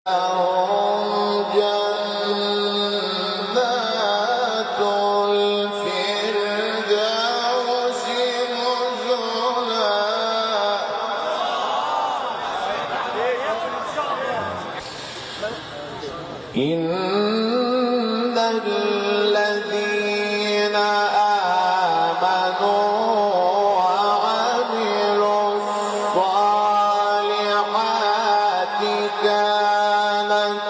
لهم جنات الفردوس نزلا إن الذين آمنوا وعملوا الصالحات كانت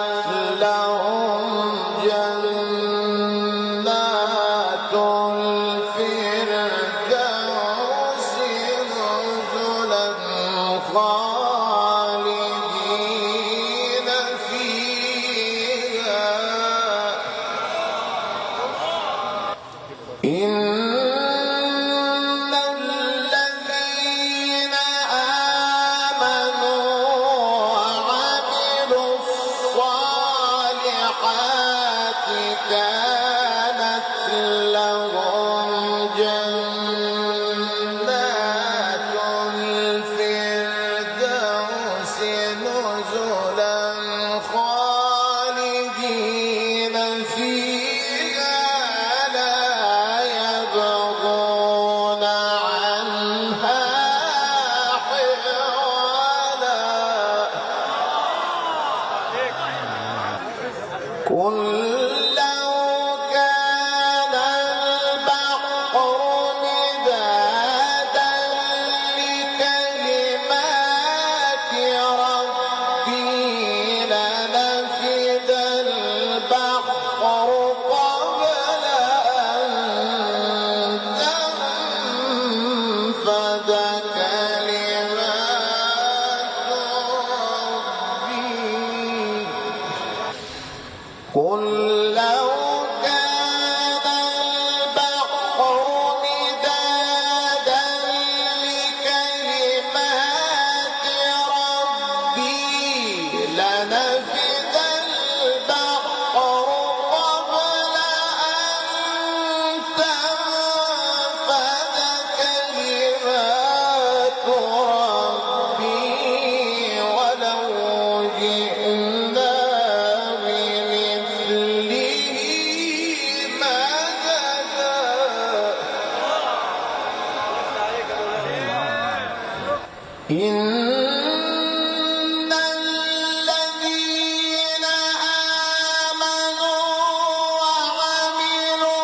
لهم جنات الفردوس نزلا خالدين فيها إن الذين آمنوا وعملوا الصالحات كانت لهم جنات الفردوس نزلا خالدين فيها لا يبغون عنها حولا قل لو كان البحر مدادا لكلمات ربي لنفد البحر قبل أن تنفد كلمات ربي قل لو كان البحر مدادا لكلمات ربي لنفد البحر قبل أن تنفد كلمات ربي ولو جئنا بمثله مددا إن الذين آمنوا وعملوا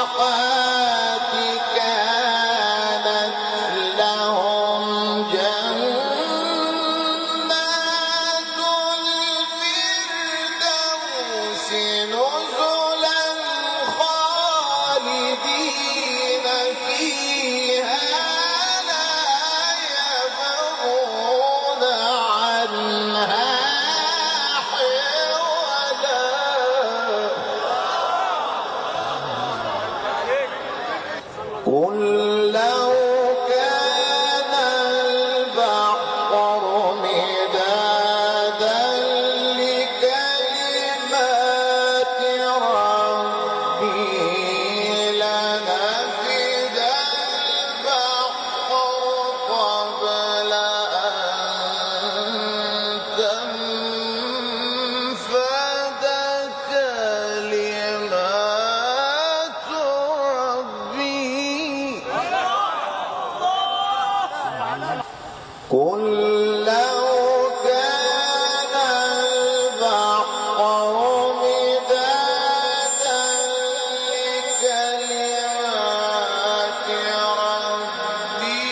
الصالحات كانت لهم جنات الفردوس نزلا خالدين فيها لا يبغون عنها حولا قل لو كان البحر مدادا لكلمات ربي لنفد البحر قبل أن تنفد كلمات ربي قل لو كان البحر مدادا لكلمات ربي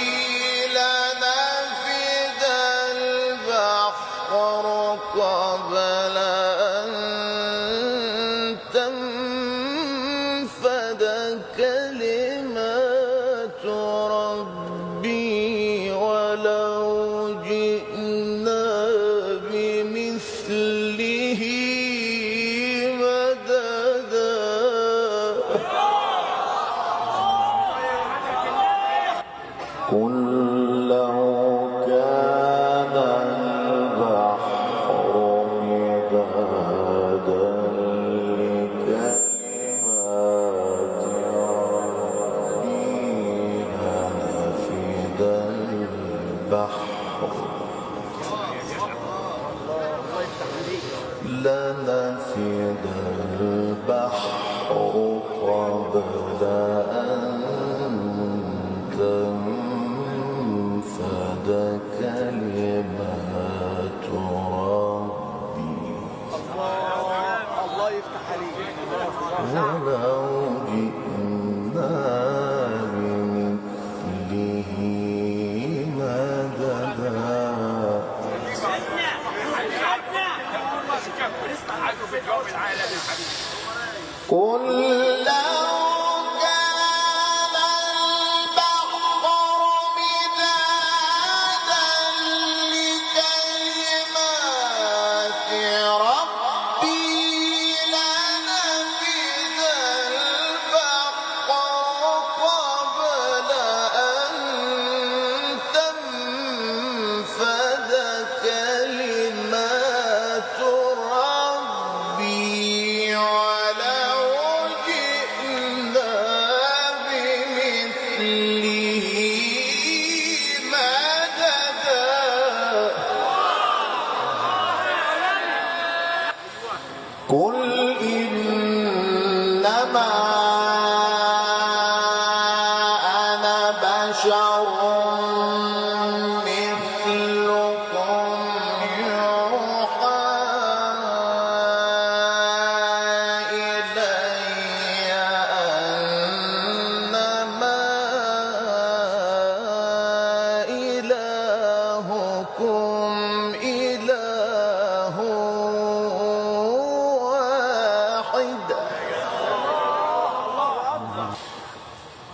لنفد البحر قبل أن تنفد كلمات ربي ولو جئنا بمثله مددا قل لو كان البحر لنفد البحر قبل أن تنفد كلمات ربي الله يفتح عليك ولو جئنا بمثله مددا قل لو كان البحر مدادا لكلمات ربي لنفد البحر قبل أن تنفد كلمات ربي ولو جئنا بمثله مددا قل إنما أنا بشر مثلكم يوحى إلي أنما إلهكم إله واحد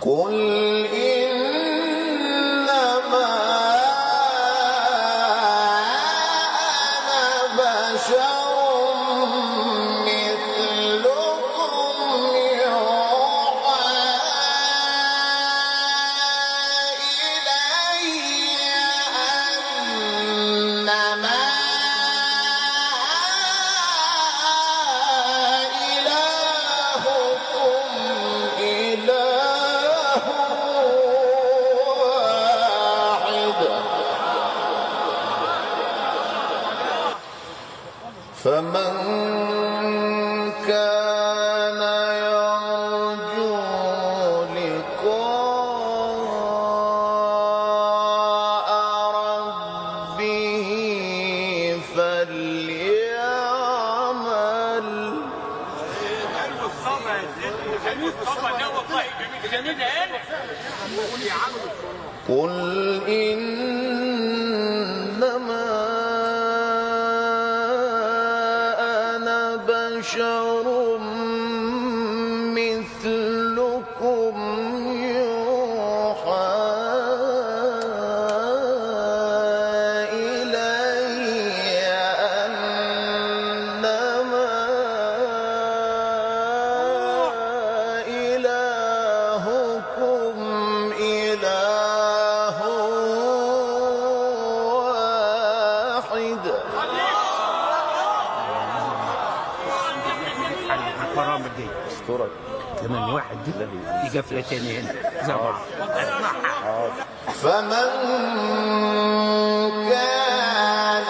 قل إنما أنا بشر مثلكم يوحى إلي أنما إلهكم إله واحد فمن كان يرجو لقاء ربه فليعمل قل إنما أنا بشر مثلكم يوحى إلي أنما إلهكم إله واحد الفرامل دي أشكرك كمان واحد دي في قفله تانية هنا زبر اسمعها فمن كان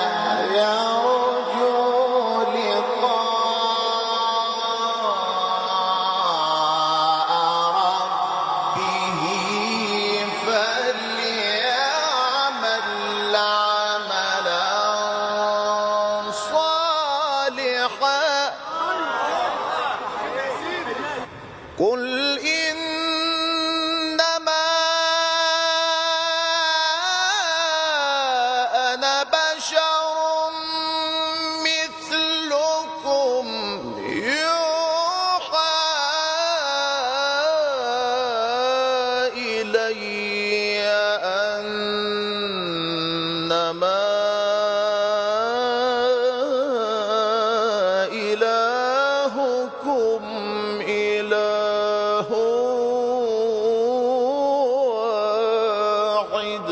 يرجو لقاء ربه فليعمل عملا صالحا قل إنما أنا بشر مثلكم يوحى إلي أنما إلهكم إله واحد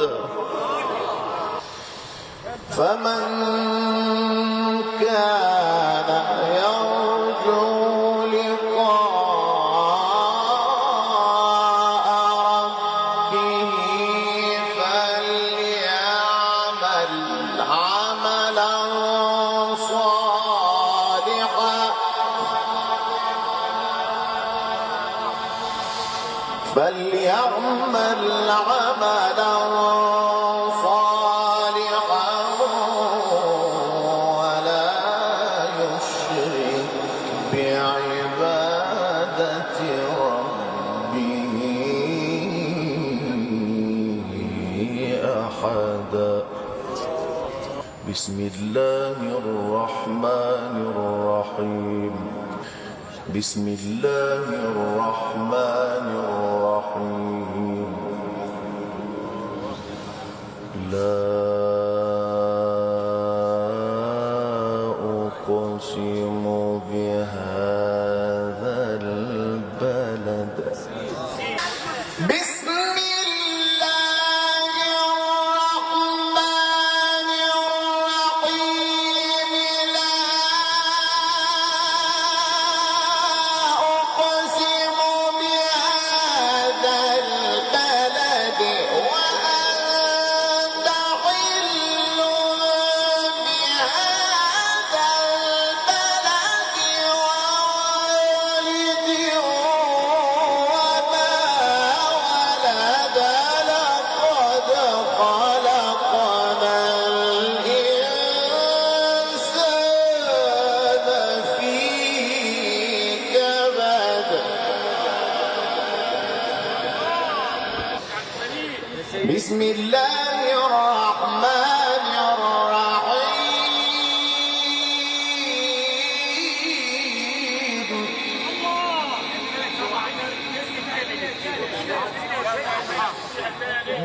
فمن كان يرجو لقاء ربه فليعمل عملا صالحا فليعمل عملا صالحا ولا يشرك بعبادة ربه أحدا. بسم الله الرحمن الرحيم. بسم الله الرحمن الرحيم. لا أقسم بهذا البلد. بسم الله الرحمن الرحيم. لا أقسم بهذا البلد وأنت حل بهذا البلد ووالد وما ولد. لقد خلقنا الإنسان في كبد. بسم الله الرحمن الرحيم.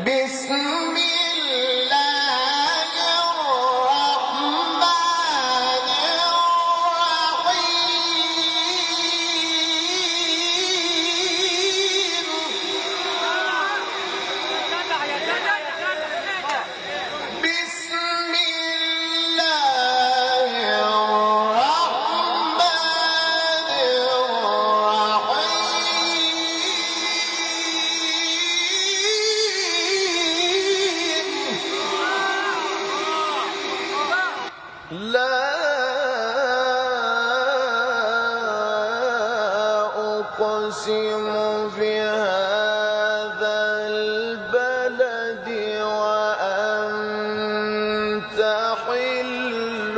بسم الله الرحمن الرحيم. بسم الله الرحمن الرحيم. لا أقسم بهذا البلد وأنت حل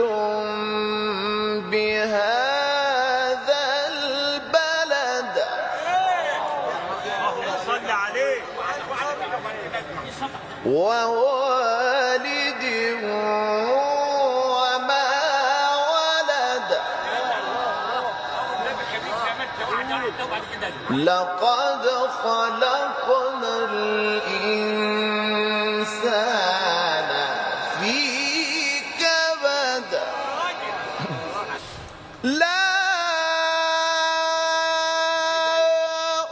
بهذا البلد صل عليه ووالد وما ولد. لقد خلقنا الإنسان في كبد. لا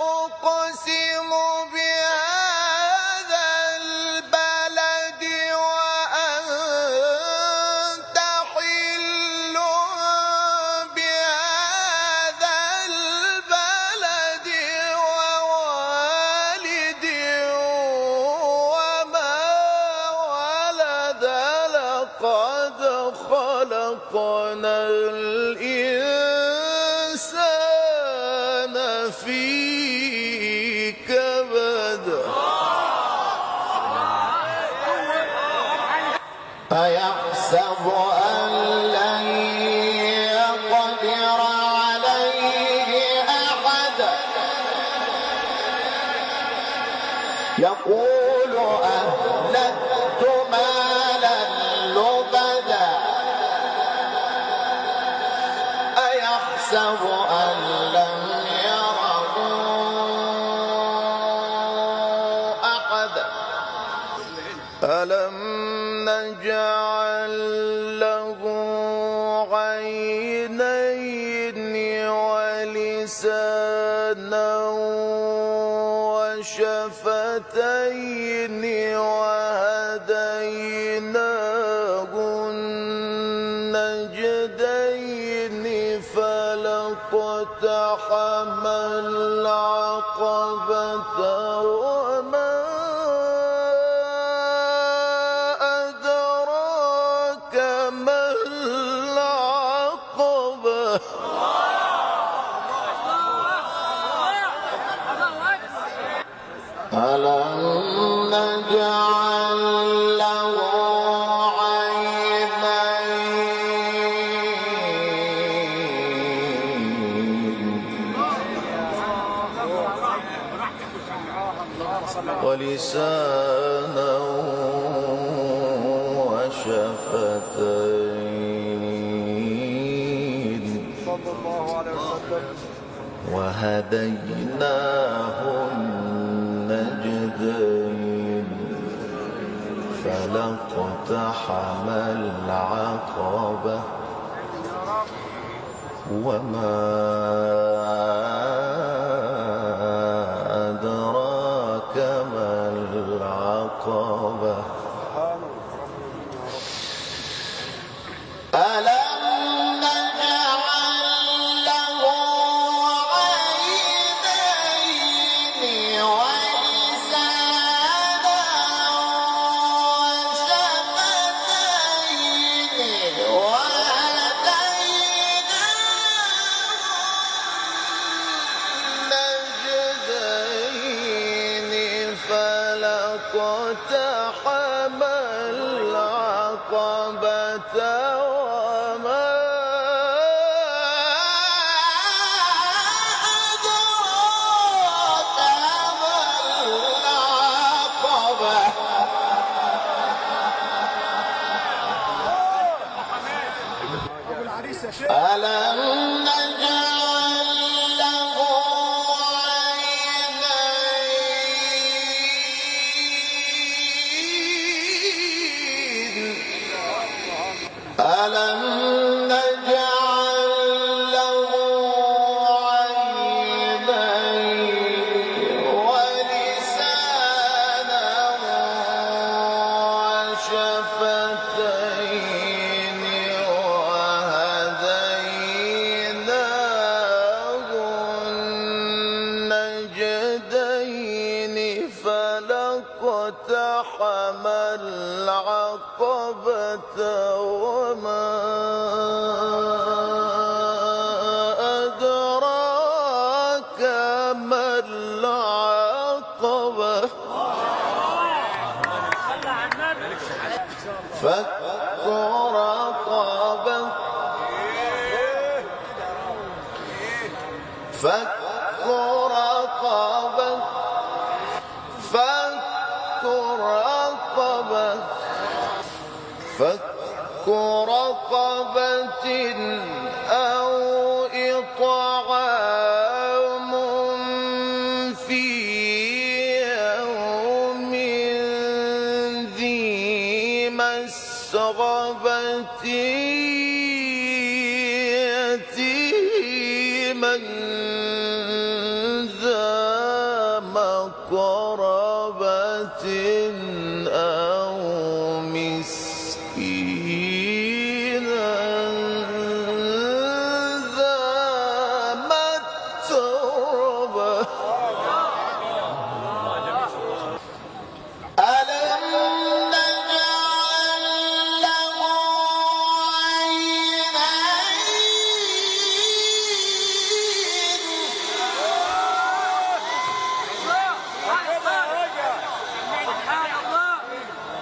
أقسم بهذا البلد وأنت حل بهذا البلد ووالد وما ولد. لقد خلقنا الإنسان في كبد. أيحسب أن لن يقدر عليه أحد. يقول أهلكت مالا لبدا. أيحسب أن لم يره أحد. ألم نجعل له عينين ولسانا وشفتين وهديناه النجدين. فلاقتحم العقبة وما أدراك ما العقبة. ألم نجعل له عينين ولسانا وشفتين وهديناه النجدين فلا اقتحم العقبة وما أدراك ما العقبة ألم نجعل له عينين ولسانا وشفتين وهديناه النجدين فلا اقتحم العقبة وما أدراك ما العقبة ألم نجعل له عينين ألم نجعل له عينين ولسانا وشفتين وهديناه النجدين فلا اقتحم العقبة وما أدراك ما العقبة فك رقبة فك رقبة فك رقبة فك رقبة أو إطعام في يوم ذي مسغبة يتيما ذا مقربة أو مسكينا ذا متربة ألم نجعل له عينين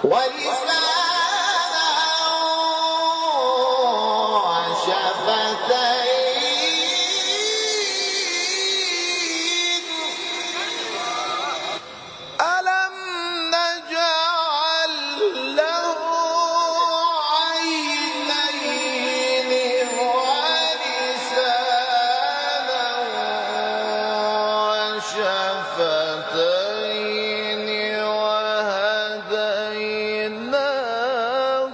ولسانا وشفتين ألم نجعل له عينين ولسانا وشفتين وهديناه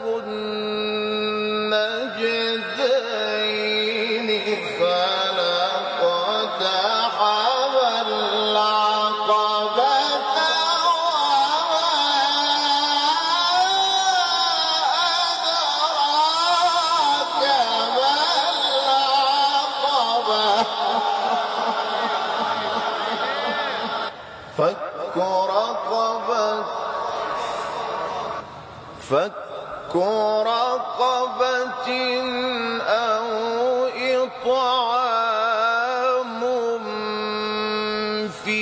النجدين فلا اقتحم العقبة فك رقبة فك رقبة أو إطعام في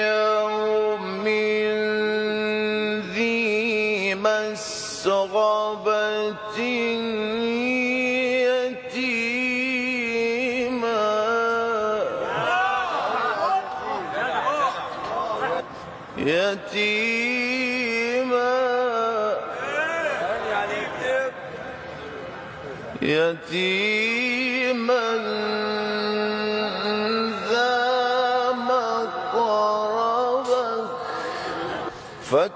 يوم مسغبة يتيما ذا مقربة فك